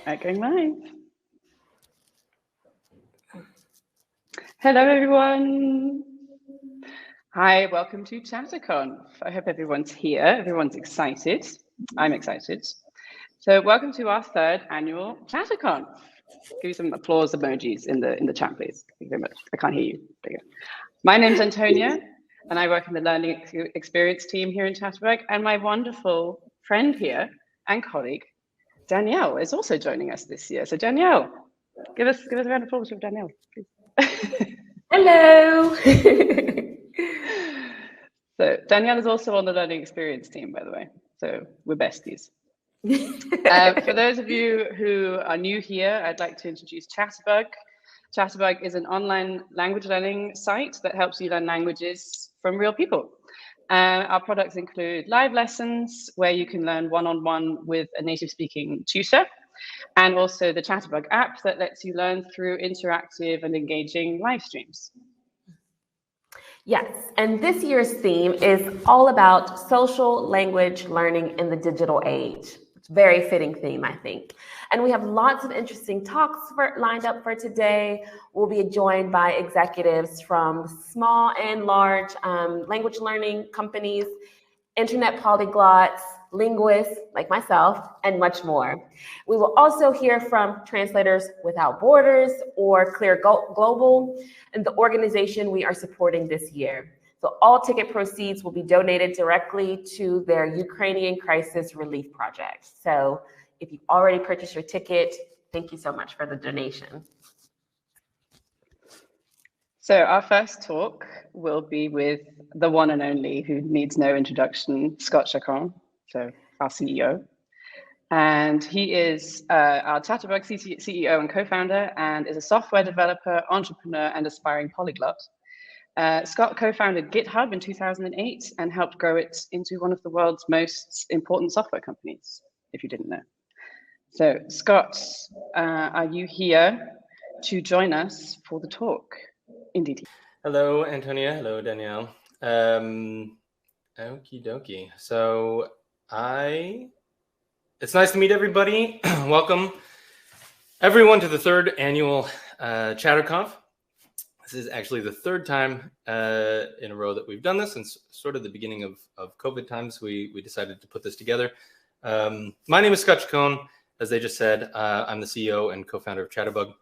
Going live. Hello, everyone. Hi, welcome to Chacon. I hope everyone's here. Everyone's excited. I'm excited. So welcome to our third annual Chacon. Give you some applause emojis in the chat, please. Thank you very much. I can't hear you. There you go. My name's Antonia, and I work in the learning experience team here in Chatterbug. And my wonderful friend here and colleague, Danielle, is also joining us this year. So Danielle, give us a round of applause for Danielle, please. Hello. So Danielle is also on the learning experience team, by the way. So we're besties. For those of you who are new here, I'd like to introduce Chatterbug. Chatterbug is an online language learning site that helps you learn languages from real people. Our products include live lessons where you can learn one-on-one with a native speaking tutor, and also the Chatterbug app that lets you learn through interactive and engaging live streams. Yes, and this year's theme is all about social language learning in the digital age. It's a very fitting theme, I think. And we have lots of interesting talks lined up for today. We'll be joined by executives from small and large language learning companies, internet polyglots, linguists like myself, and much more. We will also hear from Translators Without Borders or Clear Global, and the organization we are supporting this year. So all ticket proceeds will be donated directly to their Ukrainian crisis relief project. So if you've already purchased your ticket, thank you so much for the donation. So our first talk will be with the one and only, who needs no introduction, Scott Chacon, so our CEO. And he is our Chatterbug CEO and co-founder, and is a software developer, entrepreneur, and aspiring polyglot. Scott co-founded Github in 2008 and helped grow it into one of the world's most important software companies, if you didn't know. So Scott, are you here to join us for the talk? Indeed. Hello, Antonia. Hello, Danielle. Okie dokie. So it's nice to meet everybody. Welcome everyone to the third annual ChatterConf. This is actually the third time in a row that we've done this, since sort of the beginning of COVID times. We decided to put this together. My name is Scott Chacon. As they just said, I'm the CEO and co-founder of Chatterbug.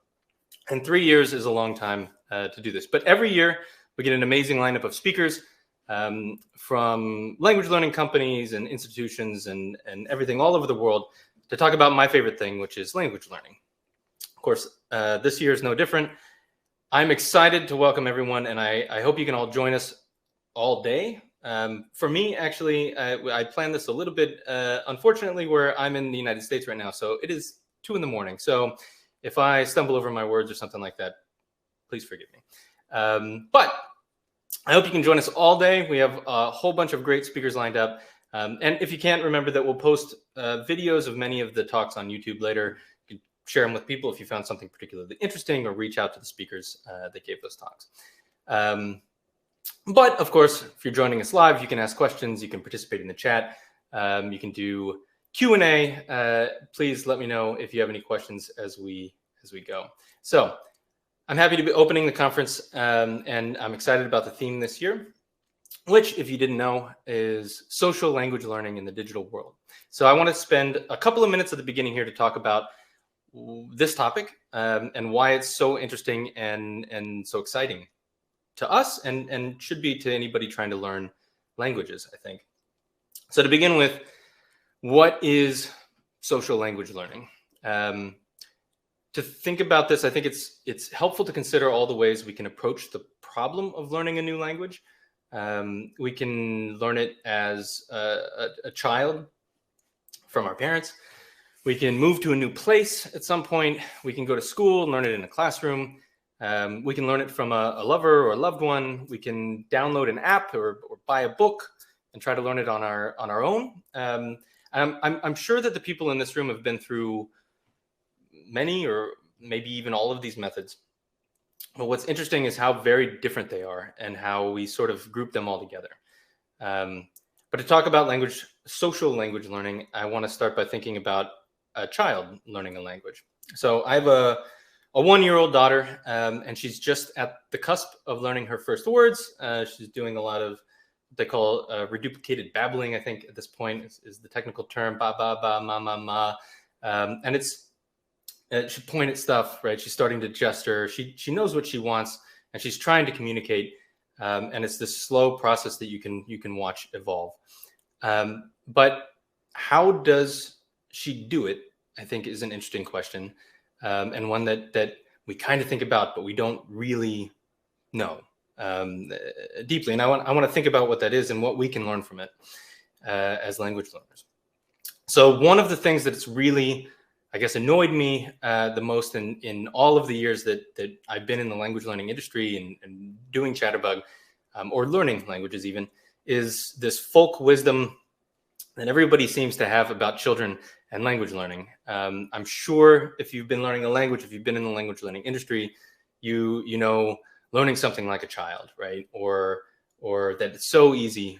And 3 years is a long time to do this. But every year we get an amazing lineup of speakers from language learning companies and institutions and everything all over the world to talk about my favorite thing, which is language learning. Of course, this year is no different. I'm excited to welcome everyone, and I hope you can all join us all day. For me, actually, I planned this a little bit, unfortunately, where I'm in the United States right now. So it is 2 a.m. So if I stumble over my words or something like that, please forgive me. But I hope you can join us all day. We have a whole bunch of great speakers lined up. And if you can't, remember that we'll post videos of many of the talks on YouTube later. You can share them with people if you found something particularly interesting, or reach out to the speakers that gave those talks. But of course, if you're joining us live, you can ask questions, you can participate in the chat, you can do Q&A. Please let me know if you have any questions as we go. So I'm happy to be opening the conference, and I'm excited about the theme this year, which, if you didn't know, is social language learning in the digital world. So I want to spend a couple of minutes at the beginning here to talk about this topic and why it's so interesting and so exciting to us, and should be to anybody trying to learn languages, I think. So to begin with, what is social language learning? To think about this, I think it's helpful to consider all the ways we can approach the problem of learning a new language. We can learn it as a child from our parents. We can move to a new place at some point. We can go to school and learn it in a classroom. We can learn it from a lover or a loved one. We can download an app or buy a book and try to learn it on our own. I'm sure that the people in this room have been through many or maybe even all of these methods. But what's interesting is how very different they are and how we sort of group them all together. But to talk about social language learning, I want to start by thinking about a child learning a language. So I have a 1-year-old daughter, and she's just at the cusp of learning her first words. She's doing a lot of what they call reduplicated babbling, I think at this point is the technical term, ba, ba, ba, ma, ma, ma. And it's, she point at stuff, right? She's starting to gesture. She knows what she wants, and she's trying to communicate. And it's this slow process that you can watch evolve. But how does she do it, I think, is an interesting question, and one that we kind of think about, but we don't really know deeply. And I want to think about what that is and what we can learn from it as language learners. So one of the things that's really, I guess, annoyed me the most in all of the years that I've been in the language learning industry and doing Chatterbug, or learning languages even, is this folk wisdom that everybody seems to have about children and language learning. I'm sure if you've been learning a language, if you've been in the language learning industry, you know learning something like a child, right? Or that it's so easy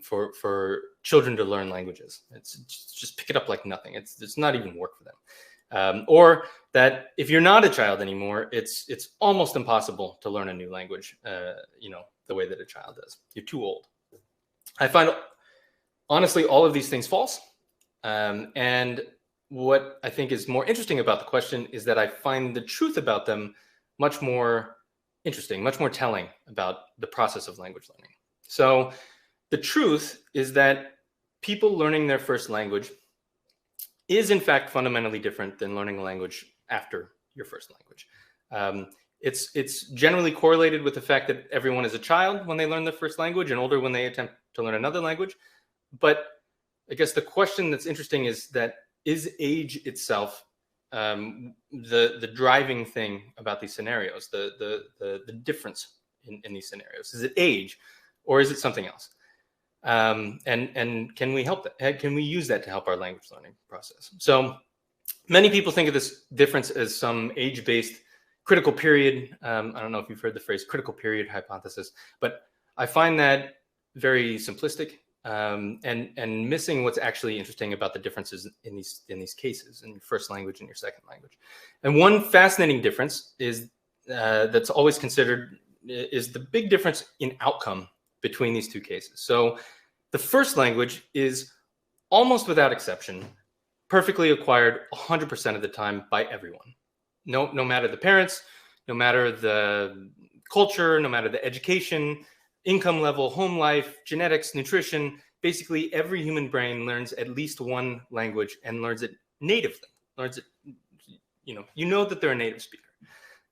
for children to learn languages. It's just pick it up like nothing. It's not even work for them. Or that if you're not a child anymore, it's almost impossible to learn a new language, the way that a child does. You're too old. I find, honestly, all of these things false. And what I think is more interesting about the question is that I find the truth about them much more interesting, much more telling about the process of language learning. So the truth is that people learning their first language is in fact fundamentally different than learning a language after your first language. It's generally correlated with the fact that everyone is a child when they learn their first language and older when they attempt to learn another language. But I guess the question that's interesting is that, is age itself the driving thing about these scenarios, the difference in these scenarios? Is it age, or is it something else? And can we help that? Can we use that to help our language learning process? So many people think of this difference as some age-based critical period. I don't know if you've heard the phrase critical period hypothesis, but I find that very simplistic. And missing what's actually interesting about the differences in these cases, in your first language and your second language. And one fascinating difference is that's always considered is the big difference in outcome between these two cases. So the first language is almost without exception perfectly acquired 100% of the time by everyone. No matter the parents, no matter the culture, no matter the education, income level, home life, genetics, nutrition, basically every human brain learns at least one language and learns it natively, learns it, you know that they're a native speaker.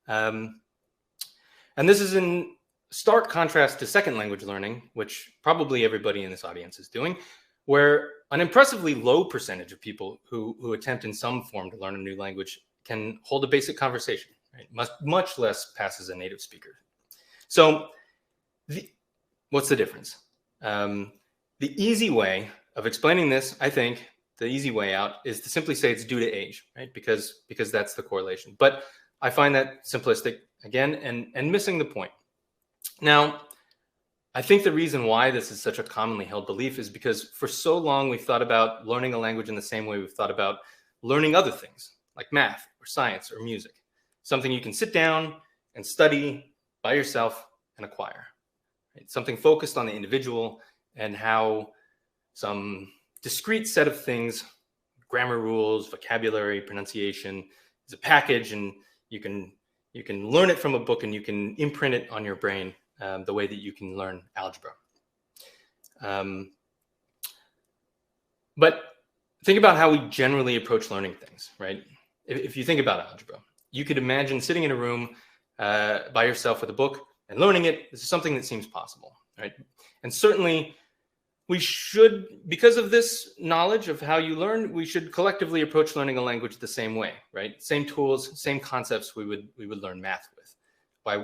And this is in stark contrast to second language learning, which probably everybody in this audience is doing, where an impressively low percentage of people who attempt in some form to learn a new language can hold a basic conversation, right? Much less pass as a native speaker. So what's the difference? The easy way of explaining this, I think, the easy way out is to simply say it's due to age, right? Because that's the correlation. But I find that simplistic, again, and missing the point. Now, I think the reason why this is such a commonly held belief is because for so long we've thought about learning a language in the same way we've thought about learning other things, like math or science or music. Something you can sit down and study by yourself and acquire. Right? Something focused on the individual and how some discrete set of things, grammar rules, vocabulary, pronunciation, is a package, and you can learn it from a book and you can imprint it on your brain the way that you can learn algebra. But think about how we generally approach learning things, right? If you think about algebra, you could imagine sitting in a room by yourself with a book and learning it. This is something that seems possible, right? And certainly we should, because of this knowledge of how you learn, we should collectively approach learning a language the same way, right? Same tools, same concepts we would learn math with.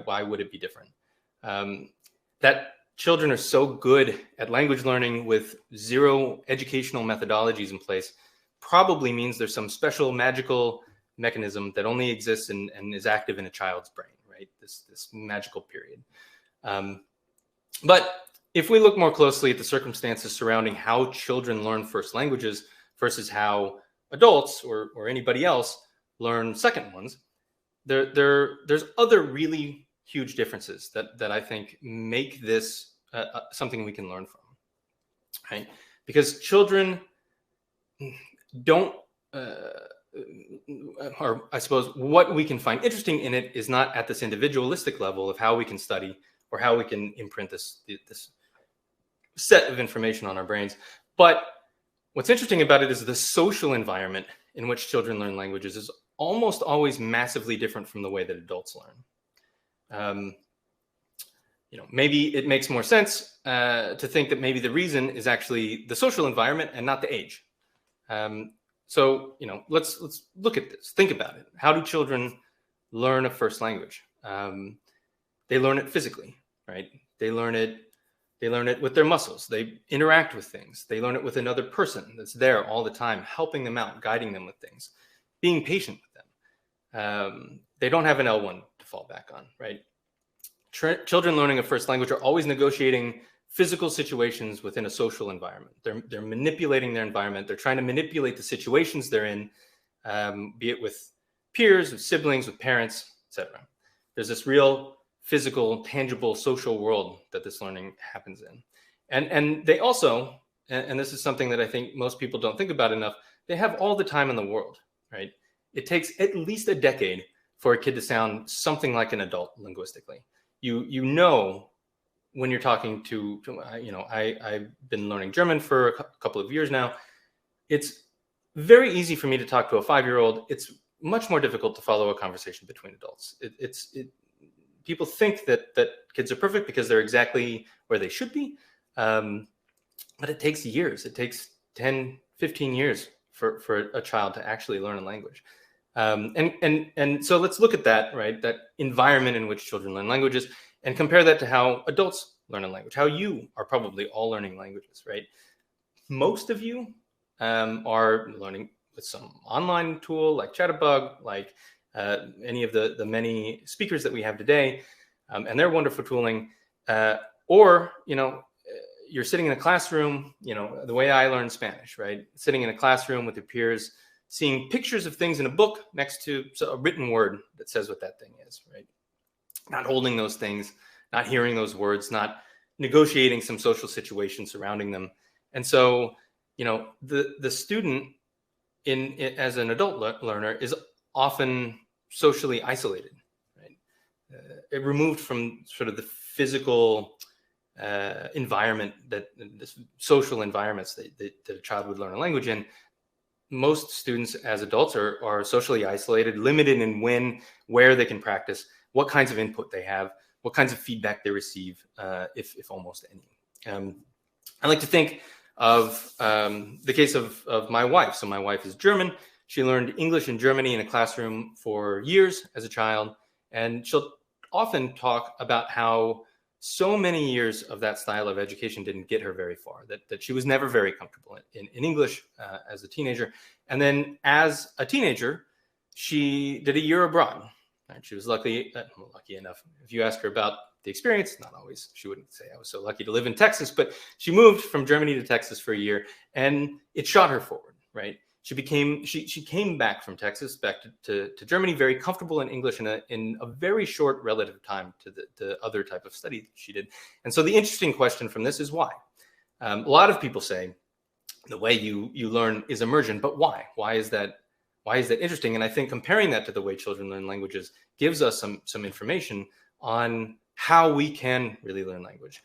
Why would it be different? That children are so good at language learning with zero educational methodologies in place probably means there's some special magical mechanism that only exists and is active in a child's brain, right? This magical period. But if we look more closely at the circumstances surrounding how children learn first languages versus how adults or anybody else learn second ones, there's other really huge differences that I think make this something we can learn from, right? Because children don't, or I suppose what we can find interesting in it is not at this individualistic level of how we can study or how we can imprint this set of information on our brains. But what's interesting about it is the social environment in which children learn languages is almost always massively different from the way that adults learn. Maybe it makes more sense to think that maybe the reason is actually the social environment and not the age. So let's look at this. Think about it. How do children learn a first language? They learn it physically, right? They learn it with their muscles. They interact with things. They learn it with another person that's there all the time, helping them out, guiding them with things, being patient with them. They don't have an L1 to fall back on, right? Children learning a first language are always negotiating physical situations within a social environment. They're manipulating their environment. They're trying to manipulate the situations they're in, be it with peers, with siblings, with parents, etc. There's this real physical, tangible, social world that this learning happens in. And they also, and this is something that I think most people don't think about enough, they have all the time in the world, right? It takes at least a decade for a kid to sound something like an adult linguistically. You know when you're talking to I've been learning German for a couple of years now. It's very easy for me to talk to a 5-year-old. It's much more difficult to follow a conversation between adults. People think that kids are perfect because they're exactly where they should be. But it takes years. It takes 10, 15 years for a child to actually learn a language. And so let's look at that, right? That environment in which children learn languages and compare that to how adults learn a language, how you are probably all learning languages, right? Most of you are learning with some online tool like Chatterbug, like any of the many speakers that we have today, and their wonderful tooling, or you're sitting in a classroom, the way I learned Spanish, right? Sitting in a classroom with your peers, seeing pictures of things in a book next to a written word that says what that thing is, right? Not holding those things, not hearing those words, not negotiating some social situation surrounding them. And so, the student as an adult learner is often socially isolated, right? Removed from sort of the physical environment this social environments that a child would learn a language in. Most students as adults are socially isolated, limited in where they can practice, what kinds of input they have, what kinds of feedback they receive, if almost any. I like to think of the case of my wife. So my wife is German. She learned English in Germany in a classroom for years as a child. And she'll often talk about how so many years of that style of education didn't get her very far, that she was never very comfortable in English as a teenager. And then as a teenager, she did a year abroad. Right? She was lucky enough. If you ask her about the experience, not always, she wouldn't say I was so lucky to live in Texas, but she moved from Germany to Texas for a year and it shot her forward, right? She came back from Texas back to Germany, very comfortable in English in a very short relative time to the other type of study that she did. And so the interesting question from this is why? A lot of people say the way you learn is immersion, but why? Why is that interesting? And I think comparing that to the way children learn languages gives us some information on how we can really learn language.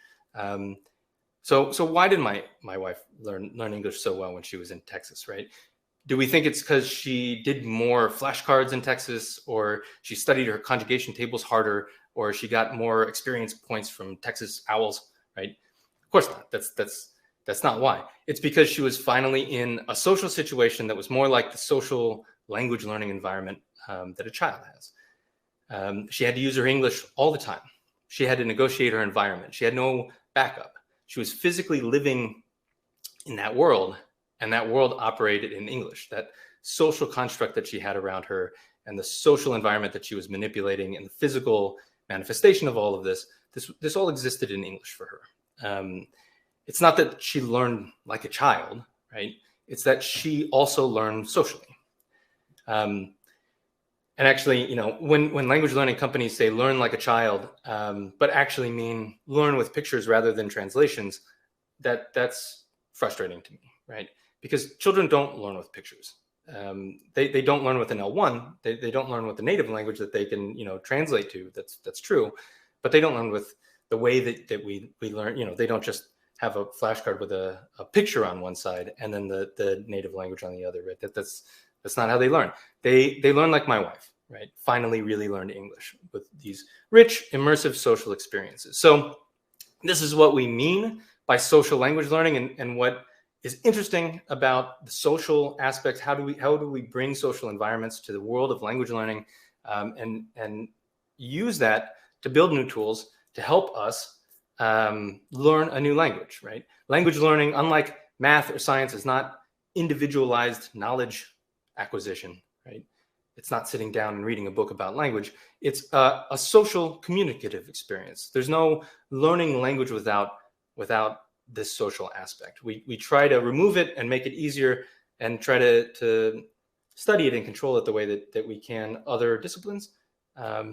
So why did my wife learn English so well when she was in Texas, right? Do we think it's because she did more flashcards in Texas, or she studied her conjugation tables harder, or she got more experience points from Texas Owls, right? Of course not. That's not why. It's because she was finally in a social situation that was more like the social language learning environment that a child has. She had to use her English all the time. She had to negotiate her environment. She had no backup. She was physically living in that world, and that world operated in English. That social construct that she had around her and the social environment that she was manipulating and the physical manifestation of all of this all existed in English for her. It's not that she learned like a child, right? It's that she also learned socially. And actually, you know, when language learning companies say learn like a child, but actually mean learn with pictures rather than translations, that's frustrating to me, right? Because children don't learn with pictures. They don't learn with an L1. They don't learn with the native language that they can, you know, translate to. That's true, but they don't learn with the way that we learn. You know, they don't just have a flashcard with a picture on one side and then the native language on the other, right? That's not how they learn. They learn like my wife, right? Finally really learned English with these rich, immersive social experiences. So this is what we mean by social language learning, and what is interesting about the social aspects. How do we bring social environments to the world of language learning, and use that to build new tools to help us learn a new language, right? Language learning, unlike math or science, is not individualized knowledge acquisition, right? It's not sitting down and reading a book about language. It's a social communicative experience. There's no learning language without this social aspect. We try to remove it and make it easier and try to study it and control it the way that we can other disciplines. But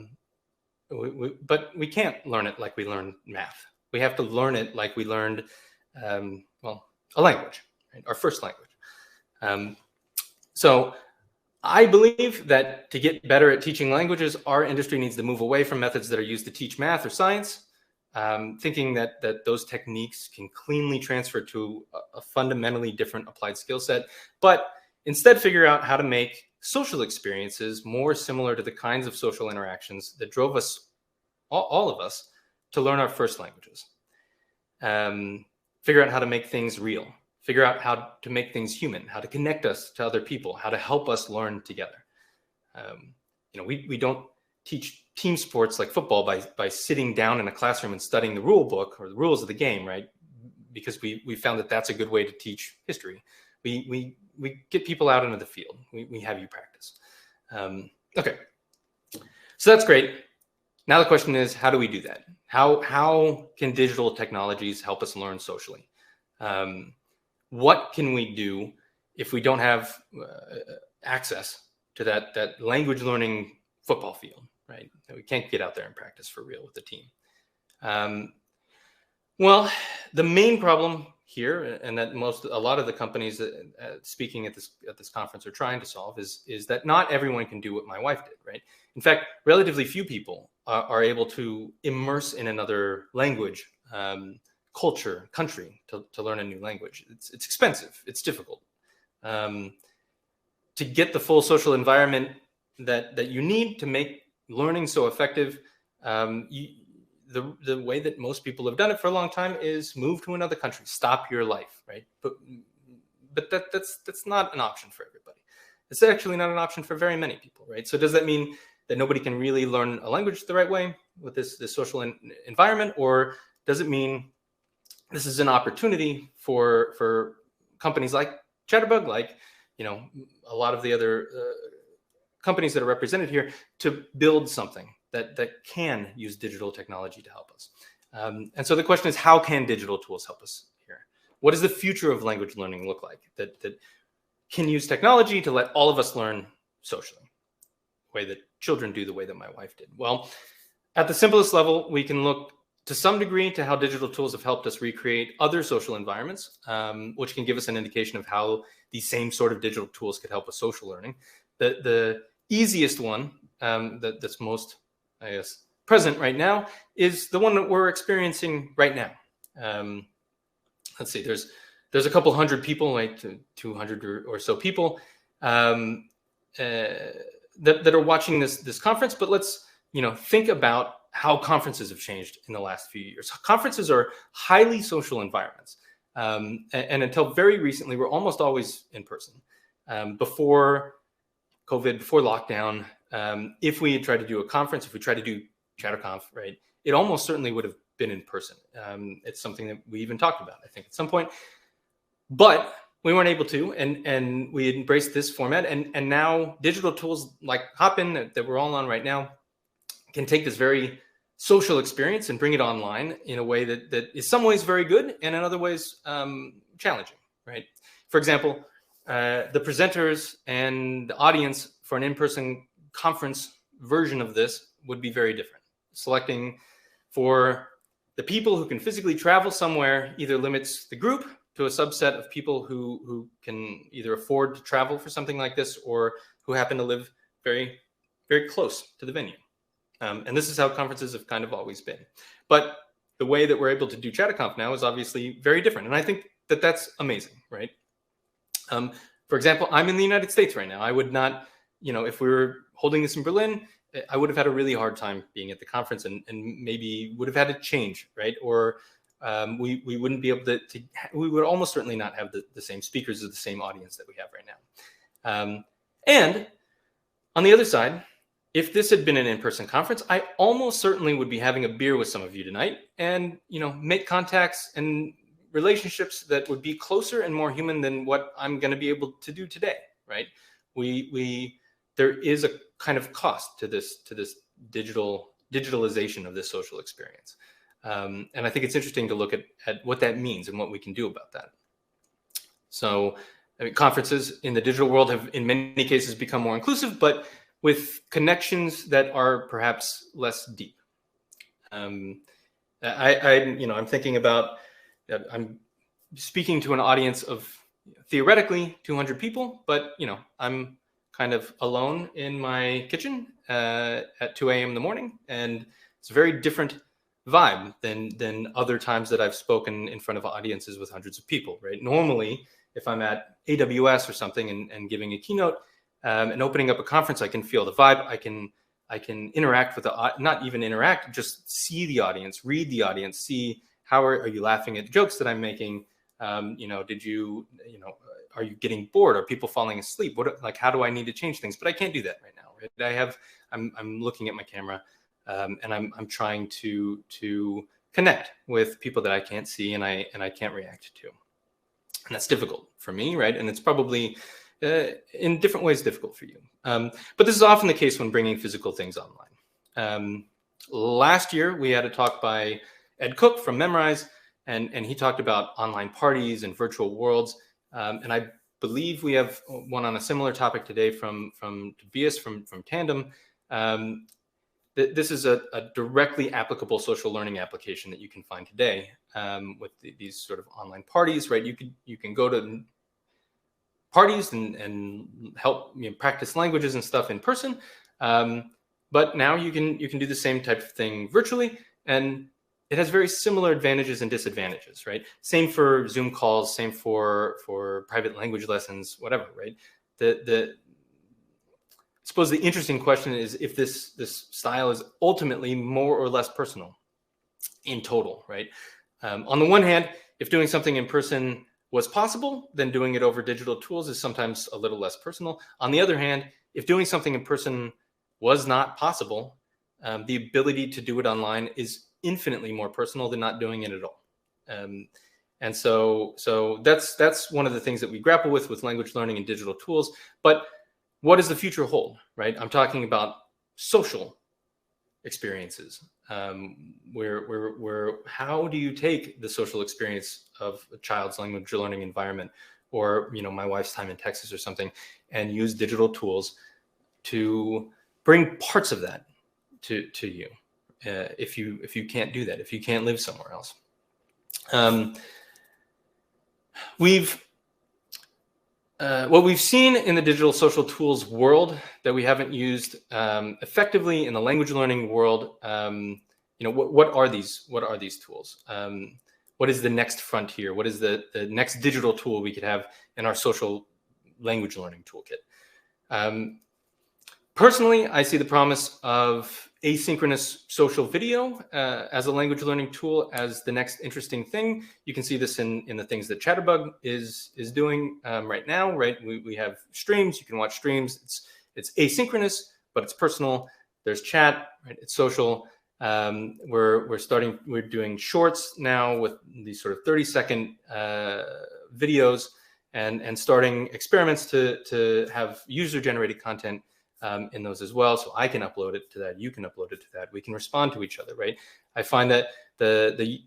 we can't learn it like we learn math. We have to learn it like we learned, well, a language, right? Our first language. So I believe that to get better at teaching languages, our industry needs to move away from methods that are used to teach math or science, thinking that those techniques can cleanly transfer to a fundamentally different applied skill set, but instead figure out how to make social experiences more similar to the kinds of social interactions that drove us, all of us, to learn our first languages. Figure out how to make things real. Figure out how to make things human, how to connect us to other people, how to help us learn together. You know, we don't teach team sports like football by sitting down in a classroom and studying the rule book or the rules of the game, right? Because we found that that's a good way to teach history. We get people out into the field. We have you practice. Okay, so that's great. Now the question is, how do we do that? How can digital technologies help us learn socially? What can we do if we don't have access to that language learning football field, right? We can't get out there and practice for real with the team. Well, the main problem here, and that a lot of the companies that speaking at this conference are trying to solve, is that not everyone can do what my wife did, right? In fact, relatively few people are able to immerse in another language, culture, country to learn a new language. It's expensive. It's difficult. To get the full social environment that you need to make learning so effective, the way that most people have done it for a long time is move to another country, stop your life, right? But that's not an option for everybody. It's actually not an option for very many people, right? So does that mean that nobody can really learn a language the right way with this social environment, or does it mean this is an opportunity for companies like Chatterbug, like, you know, a lot of the other companies that are represented here, to build something that can use digital technology to help us. And so the question is, how can digital tools help us here? What does the future of language learning look like that can use technology to let all of us learn socially, the way that children do, the way that my wife did? Well, at the simplest level, we can look to some degree to how digital tools have helped us recreate other social environments, which can give us an indication of how these same sort of digital tools could help with social learning. The easiest one that's most, I guess, present right now is the one that we're experiencing right now. Let's see, there's a couple hundred people, like 200 or so people that are watching this conference. But let's, you know, think about how conferences have changed in the last few years. Conferences are highly social environments. And until very recently, we're almost always in person. Before COVID, before lockdown, if we had tried to do a conference, if we tried to do ChatterConf, right, it almost certainly would have been in person. It's something that we even talked about, I think, at some point. But we weren't able to, and we embraced this format. And now digital tools like Hopin that we're all on right now can take this very social experience and bring it online in a way that is some ways very good and in other ways challenging, right? For example, the presenters and the audience for an in-person conference version of this would be very different. Selecting for the people who can physically travel somewhere either limits the group to a subset of people who can either afford to travel for something like this or who happen to live very, very close to the venue. And this is how conferences have kind of always been. But the way that we're able to do Chatterconf now is obviously very different. And I think that that's amazing, right? For example, I'm in the United States right now. I would not, if we were holding this in Berlin, I would have had a really hard time being at the conference and maybe would have had to change, right? Or we wouldn't be able to we would almost certainly not have the same speakers or the same audience that we have right now. And on the other side, if this had been an in-person conference, I almost certainly would be having a beer with some of you tonight and, make contacts and relationships that would be closer and more human than what I'm going to be able to do today, right? There is a kind of cost to this digitalization of this social experience. And I think it's interesting to look at what that means and what we can do about that. So conferences in the digital world have in many cases become more inclusive, but with connections that are perhaps less deep. I'm thinking about, I'm speaking to an audience of theoretically 200 people, but I'm kind of alone in my kitchen at 2 a.m. in the morning, and it's a very different vibe than other times that I've spoken in front of audiences with hundreds of people, right? Normally, if I'm at AWS or something and giving a keynote and opening up a conference, I can feel the vibe. I can interact with not even interact, just see the audience, read the audience, see how are you laughing at the jokes that I'm making? Are you getting bored? Are people falling asleep? How do I need to change things? But I can't do that right now. Right? I'm looking at my camera and I'm trying to connect with people that I can't see and I can't react to. And that's difficult for me, right? And it's probably in different ways difficult for you. But this is often the case when bringing physical things online. Last year, we had a talk by Ed Cook from Memrise, and he talked about online parties and virtual worlds. And I believe we have one on a similar topic today from Tobias from Tandem. This is a directly applicable social learning application that you can find today with these sort of online parties, right? You can go to parties and help practice languages and stuff in person, but now you can do the same type of thing virtually, and it has very similar advantages and disadvantages, right? Same for Zoom calls, same for private language lessons, whatever, right? I suppose the interesting question is if this style is ultimately more or less personal in total, right? On the one hand, if doing something in person was possible, then doing it over digital tools is sometimes a little less personal. On the other hand, if doing something in person was not possible, the ability to do it online is infinitely more personal than not doing it at all. And so that's one of the things that we grapple with language learning and digital tools. But what does the future hold, right? I'm talking about social experiences. Where how do you take the social experience of a child's language learning environment, or my wife's time in Texas or something, and use digital tools to bring parts of that to you, if you can't do that, if you can't live somewhere else. What we've seen in the digital social tools world that we haven't used effectively in the language learning world, what are these tools? What is the next frontier? What is the next digital tool we could have in our social language learning toolkit? Personally, I see the promise of asynchronous social video as a language learning tool as the next interesting thing. You can see this in the things that Chatterbug is doing right now, right? We have streams, you can watch streams. It's asynchronous, but it's personal. There's chat, right? It's social. We're doing shorts now with these sort of 30-second videos and starting experiments to have user-generated content in those as well. So I can upload it to that. You can upload it to that. We can respond to each other, right? I find that the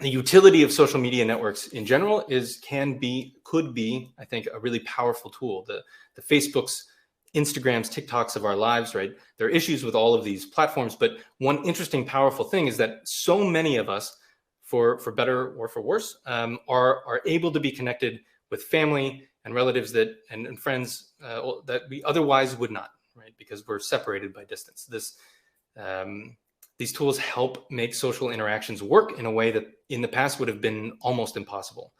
the utility of social media networks in general could be, I think, a really powerful tool. The Facebooks, Instagrams, TikToks of our lives, right? There are issues with all of these platforms, but one interesting, powerful thing is that so many of us, for better or for worse, are able to be connected with family and relatives and friends that we otherwise would not, right? Because we're separated by distance. These tools help make social interactions work in a way that in the past would have been almost impossible.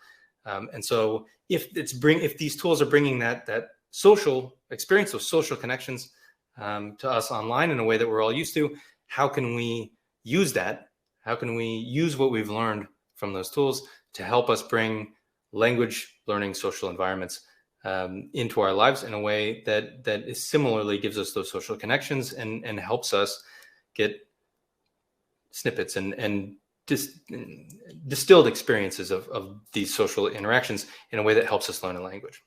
And so if these tools are bringing that social experience, those social connections to us online in a way that we're all used to, how can we use that? How can we use what we've learned from those tools to help us bring language learning social environments into our lives in a way that similarly gives us those social connections and helps us get snippets and distilled experiences of these social interactions in a way that helps us learn a language.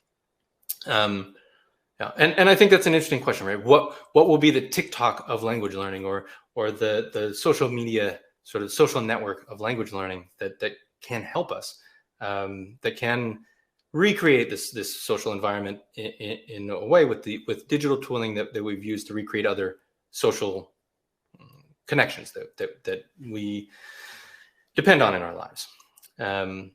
Yeah, and I think that's an interesting question, right? What will be the TikTok of language learning, or the social media sort of social network of language learning that can help us, that can recreate this social environment in a way with digital tooling that we've used to recreate other social connections that we depend on in our lives. I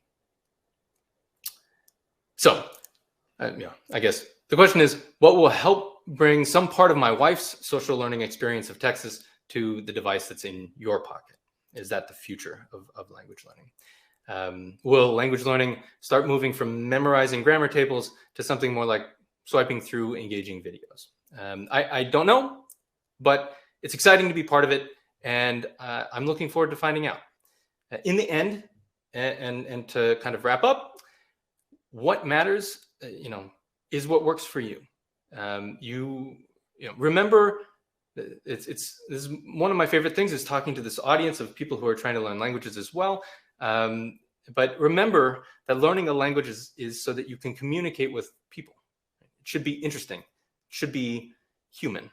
guess the question is, what will help bring some part of my wife's social learning experience of Texas to the device that's in your pocket? Is that the future of language learning? Will language learning start moving from memorizing grammar tables to something more like swiping through engaging videos? I don't know, but it's exciting to be part of it. And I'm looking forward to finding out. In the end, and to kind of wrap up, what matters, is what works for you. Remember, this is one of my favorite things, is talking to this audience of people who are trying to learn languages as well. But remember that learning a language is so that you can communicate with people. It should be interesting. It should be human.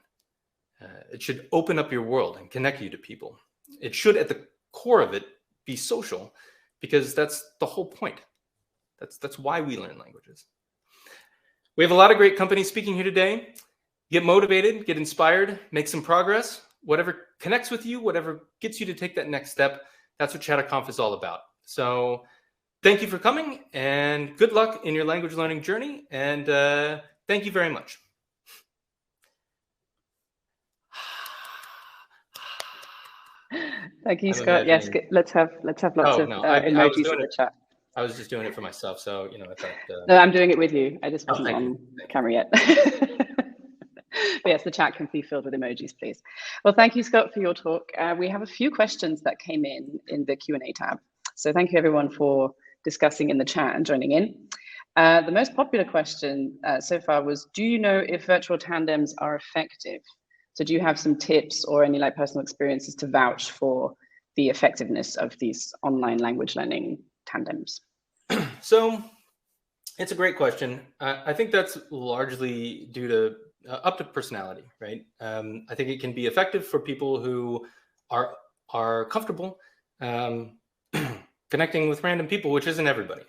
It should open up your world and connect you to people. It should, at the core of it, be social, because that's the whole point. That's why we learn languages. We have a lot of great companies speaking here today. Get motivated, get inspired, make some progress. Whatever connects with you, whatever gets you to take that next step, that's what Chatterconf is all about. So thank you for coming, and good luck in your language learning journey. And thank you very much. Thank you, Scott. Yes, let's have lots of emojis in the chat. I was just doing it for myself, so I thought. No, I'm doing it with you. I just wasn't on camera yet. But yes, the chat can be filled with emojis, please. Well, thank you, Scott, for your talk. We have a few questions that came in the Q&A tab. So thank you, everyone, for discussing in the chat and joining in. The most popular question so far was, do you know if virtual tandems are effective? So do you have some tips or any personal experiences to vouch for the effectiveness of these online language learning tandems? So it's a great question. I think that's largely due to up to personality, right? I think it can be effective for people who are comfortable connecting with random people, which isn't everybody,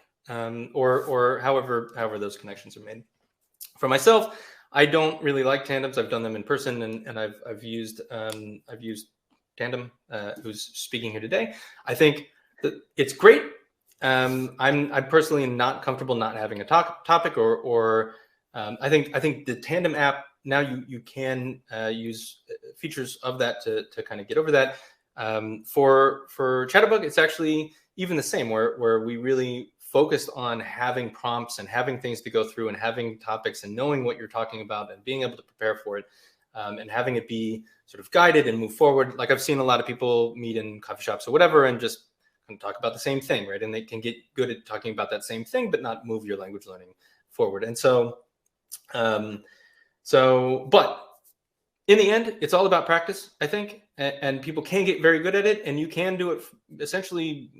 or however those connections are made. For myself, I don't really like tandems. I've done them in person, and I've used Tandem, who's speaking here today. I think that it's great. I'm personally not comfortable not having a topic, or I think the Tandem app now you can use features of that to kind of get over that. For Chatterbug, it's actually even the same, where we really focused on having prompts and having things to go through and having topics and knowing what you're talking about and being able to prepare for it, and having it be sort of guided and move forward. Like I've seen a lot of people meet in coffee shops or whatever and just kind of talk about the same thing, right? And they can get good at talking about that same thing, but not move your language learning forward. And so, but in the end, it's all about practice, I think, and people can get very good at it, and you can do it essentially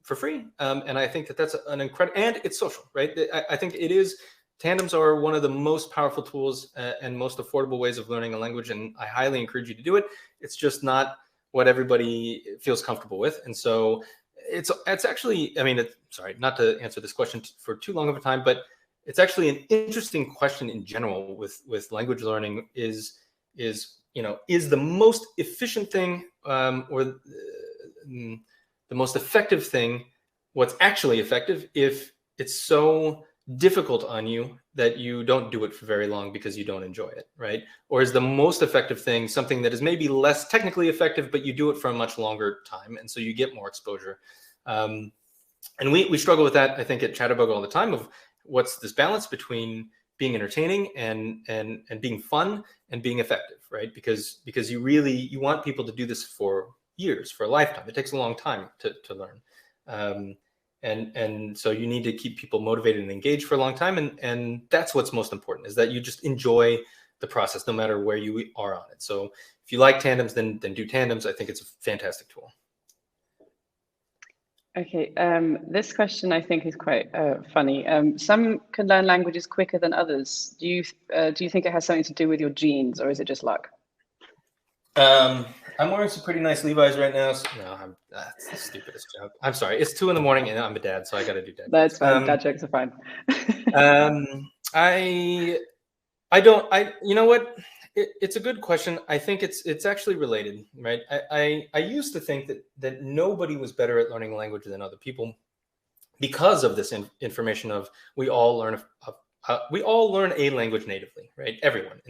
for free. And I think that's an incredible, and it's social, right? I think it is. Tandems are one of the most powerful tools and most affordable ways of learning a language, and I highly encourage you to do it. It's just not what everybody feels comfortable with. And so it's actually, I mean, sorry, not to answer this question for too long of a time, but it's actually an interesting question in general with language learning is the most efficient thing or the most effective thing, what's actually effective if it's so difficult on you that you don't do it for very long because you don't enjoy it, right? Or is the most effective thing something that is maybe less technically effective, but you do it for a much longer time, and so you get more exposure? And we struggle with that, I think, at Chatterbug all the time, of what's this balance between being entertaining and being fun and being effective, right? Because you want people to do this for years, for a lifetime. It takes a long time to learn. And so you need to keep people motivated and engaged for a long time. And that's what's most important, is that you just enjoy the process no matter where you are on it. So if you like Tandems, then do Tandems. I think it's a fantastic tool. Okay, this question I think is quite funny. Some can learn languages quicker than others. Do you think it has something to do with your genes, or is it just luck? I'm wearing some pretty nice Levi's right now. So, no, that's the stupidest joke. I'm sorry. It's 2 a.m. and I'm a dad, so I got to do dad. That's fine. Dad jokes are fine. I don't. You know what? It's a good question. I think it's actually related, right? I used to think that nobody was better at learning a language than other people because of this information of we all learn a language natively, right? Everyone,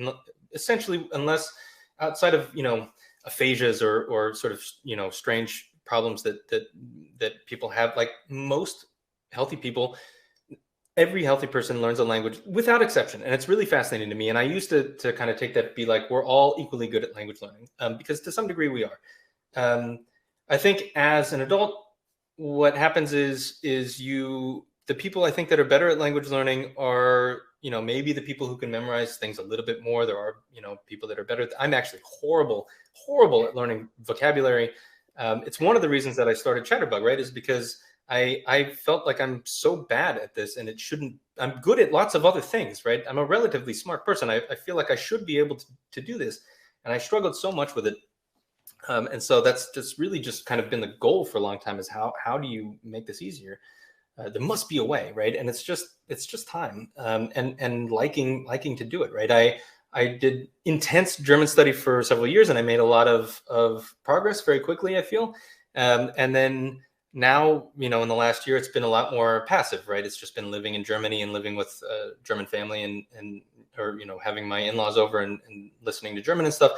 essentially, unless outside of aphasias or sort of strange problems that people have, like most healthy people, every healthy person learns a language without exception. And it's really fascinating to me. And I used to kind of take that, be like, we're all equally good at language learning, because to some degree we are. I think as an adult, what happens is the people I think that are better at language learning are, maybe the people who can memorize things a little bit more. There are, people that are better. I'm actually horrible at learning vocabulary. It's one of the reasons that I started Chatterbug, right? Is because I felt like I'm so bad at this, and it shouldn't. I'm good at lots of other things, right? I'm a relatively smart person. I feel like I should be able to do this, and I struggled so much with it. And so that's just really just kind of been the goal for a long time, is how do you make this easier? There must be a way, right? And it's just time, and liking to do it, right? I did intense German study for several years, and I made a lot of progress very quickly, I feel. And then now, in the last year, it's been a lot more passive, right? It's just been living in Germany and living with a German family or having my in-laws over and listening to German and stuff.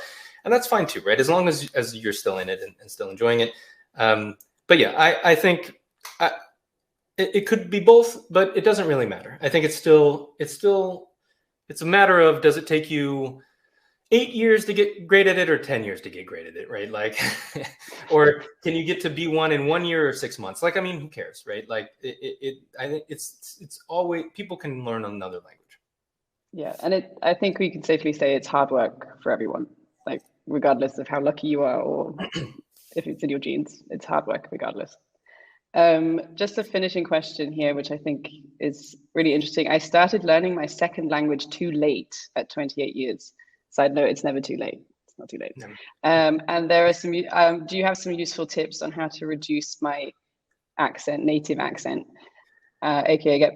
And that's fine too, right? As long as you're still in it and still enjoying it. But yeah, I think it could be both, but it doesn't really matter. I think it's a matter of, does it take you 8 years to get great at it or 10 years to get great at it, right? Like, or can you get to B1 in 1 year or 6 months? Like, I mean, who cares, right? Like I think it's always, people can learn another language. Yeah, and I think we can safely say it's hard work for everyone, like regardless of how lucky you are or if it's in your genes, it's hard work regardless. Just a finishing question here, which I think is really interesting. I started learning my second language too late at 28 years. Side note, it's never too late. It's not too late. No. And there are some, do you have some useful tips on how to reduce my native accent, aka get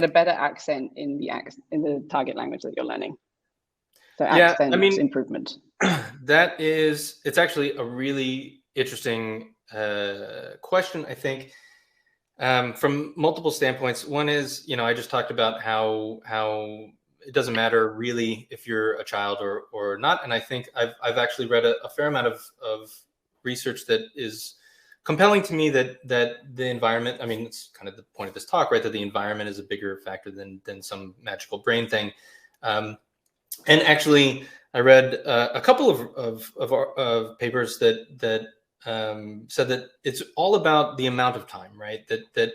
a better accent in the target language that you're learning? So accent improvement. It's actually a really interesting question, I think, from multiple standpoints. One is, I just talked about how it doesn't matter really if you're a child or not. And I think I've actually read a fair amount of research that is compelling to me that the environment, I mean, it's kind of the point of this talk, right? That the environment is a bigger factor than some magical brain thing. And actually, I read a couple of papers that said that it's all about the amount of time, right? That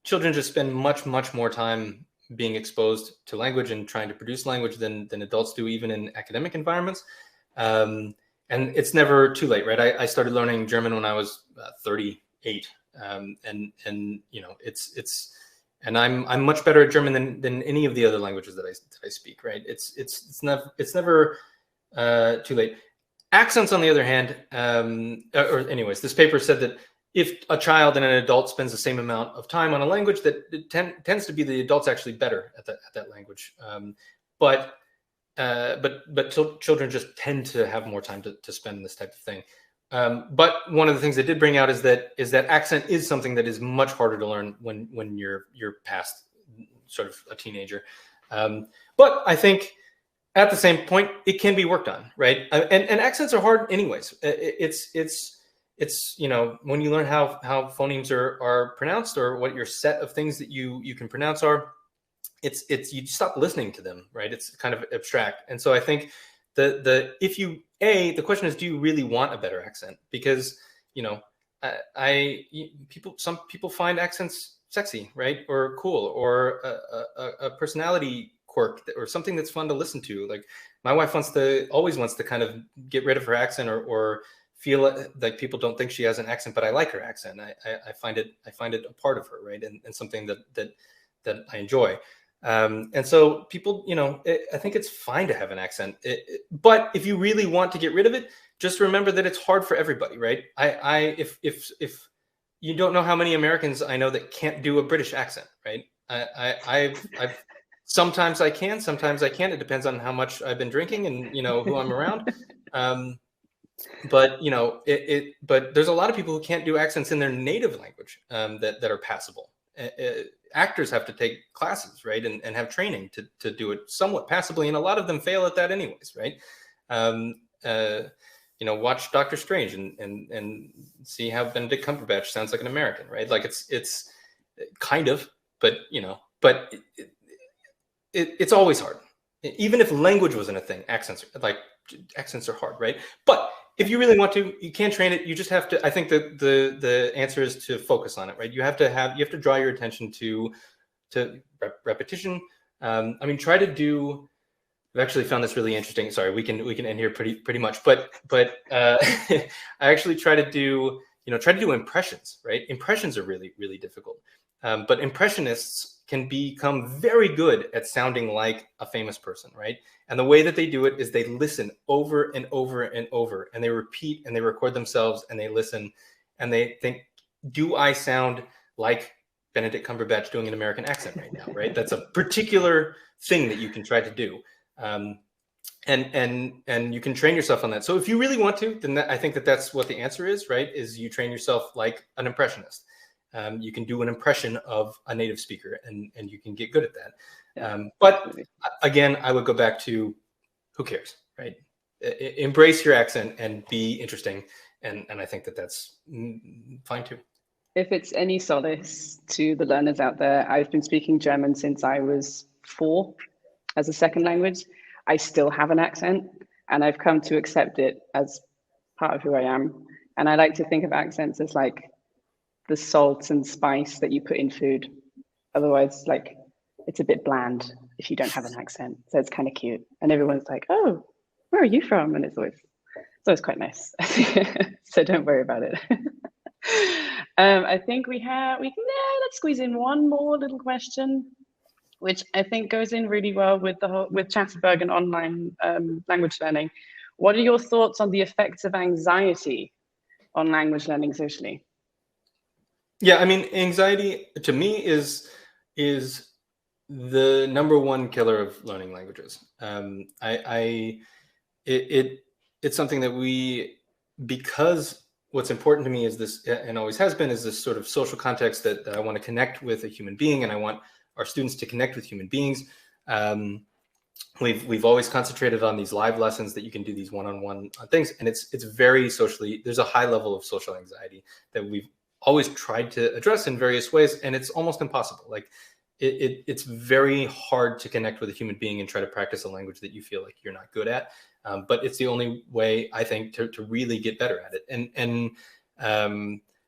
children just spend much more time being exposed to language and trying to produce language than adults do, even in academic environments. And it's never too late, right? I started learning German when I was 38, and and I'm much better at German than any of the other languages that I speak, right? It's never too late. Accents, on the other hand, or anyways, this paper said that if a child and an adult spends the same amount of time on a language, that it tends to be the adult's actually better at that language. But children just tend to have more time to spend in this type of thing. But one of the things they did bring out is that accent is something that is much harder to learn when you're past sort of a teenager. But I think at the same point, it can be worked on, right? And accents are hard anyways. It's you know, when you learn how phonemes are pronounced, or what your set of things that you can pronounce are, it's you stop listening to them, right? It's kind of abstract. And so I think the question is, do you really want a better accent? Because, you know, some people find accents sexy, right? Or cool, or a personality quirk, or something that's fun to listen to. Like my wife always wants to kind of get rid of her accent, or feel like people don't think she has an accent, but I like her accent. I find it a part of her, right? And something that I enjoy. And so people, you know, I think it's fine to have an accent, but if you really want to get rid of it, just remember that it's hard for everybody, right? If you don't know how many Americans I know that can't do a British accent, right? I've sometimes I can, sometimes I can't. It depends on how much I've been drinking and, you know, who I'm around. But, you know, but there's a lot of people who can't do accents in their native language, that are passable. Actors have to take classes, right, and have training to do it somewhat passably, and a lot of them fail at that anyways, right? You know, watch Doctor Strange and see how Benedict Cumberbatch sounds like an American, right? Like it's kind of, but, you know, but it's always hard. Even if language wasn't a thing, accents are hard, right? But if you really want to, you can train it. You just have to. I think that the answer is to focus on it, right? You have to draw your attention to repetition. I mean, try to do. I've actually found this really interesting. Sorry, we can end here pretty much. But I actually try to do impressions, right? Impressions are really, really difficult. But impressionists can become very good at sounding like a famous person, right? And the way that they do it is they listen over and over and over, and they repeat and they record themselves and they listen and they think, do I sound like Benedict Cumberbatch doing an American accent right now, right? That's a particular thing that you can try to do. And you can train yourself on that. So if you really want to, then I think that's what the answer is, right? Is you train yourself like an impressionist. You can do an impression of a native speaker, and you can get good at that. But again, I would go back to, who cares, right? Embrace your accent and be interesting. And I think that's fine too. If it's any solace to the learners out there, I've been speaking German since I was 4 as a second language. I still have an accent, and I've come to accept it as part of who I am. And I like to think of accents as like the salt and spice that you put in food. Otherwise, like, it's a bit bland if you don't have an accent. So it's kind of cute. And everyone's like, oh, where are you from? And it's always quite nice. So don't worry about it. I think let's squeeze in one more little question, which I think goes in really well with Chatterbug and online language learning. What are your thoughts on the effects of anxiety on language learning socially? Yeah, I mean, anxiety to me is the number one killer of learning languages. It's something that because what's important to me is this, and always has been, is this sort of social context that I want to connect with a human being, and I want our students to connect with human beings. We've always concentrated on these live lessons that you can do these one-on-one things, and it's very socially. There's a high level of social anxiety that we've always tried to address in various ways, and it's almost impossible. Like it's very hard to connect with a human being and try to practice a language that you feel like you're not good at. But it's the only way, I think, to really get better at it.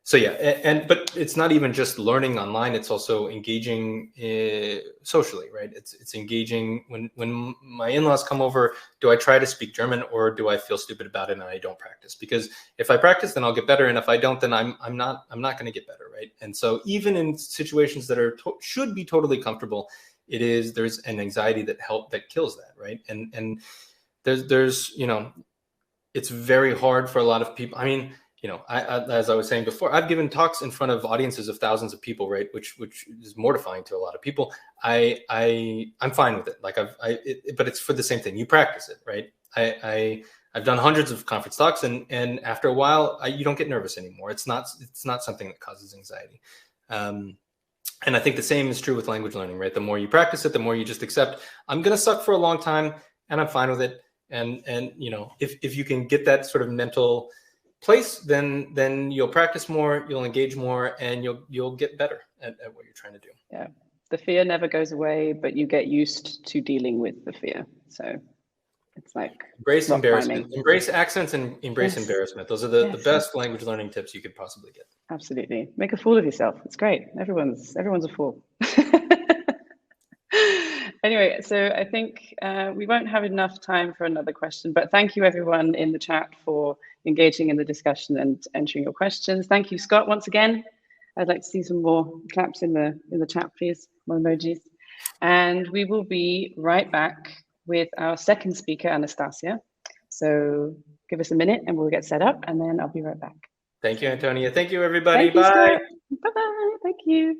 So yeah, but it's not even just learning online. It's also engaging socially, right? It's engaging when my in-laws come over. Do I try to speak German, or do I feel stupid about it and I don't practice? Because if I practice, then I'll get better, and if I don't, then I'm not going to get better, right? And so even in situations that should be totally comfortable, there's an anxiety that kills that, right? And there's it's very hard for a lot of people. I mean, you know, as I was saying before, I've given talks in front of audiences of thousands of people, right? Which is mortifying to a lot of people. I'm fine with it. Like but it's for the same thing. You practice it, right? I've done hundreds of conference talks, and after a while, you don't get nervous anymore. It's not something that causes anxiety. And I think the same is true with language learning, right? The more you practice it, the more you just accept, I'm going to suck for a long time and I'm fine with it. And you know, if you can get that sort of mental place, then you'll practice more, you'll engage more, and you'll get better at what you're trying to do. Yeah. The fear never goes away, but you get used to dealing with the fear. So it's like embrace embarrassment, climbing. Embrace accents, and embrace embarrassment. Those are the best language learning tips you could possibly get. Absolutely. Make a fool of yourself. It's great. Everyone's a fool. Anyway, so I think we won't have enough time for another question, but thank you everyone in the chat for engaging in the discussion and entering your questions. Thank you, Scott, once again. I'd like to see some more claps in the chat, please, more emojis. And we will be right back with our second speaker, Anastasia. So give us a minute and we'll get set up, and then I'll be right back. Thank you, Antonia. Thank you, everybody. Thank you, Bye. Scott. Bye-bye. Thank you.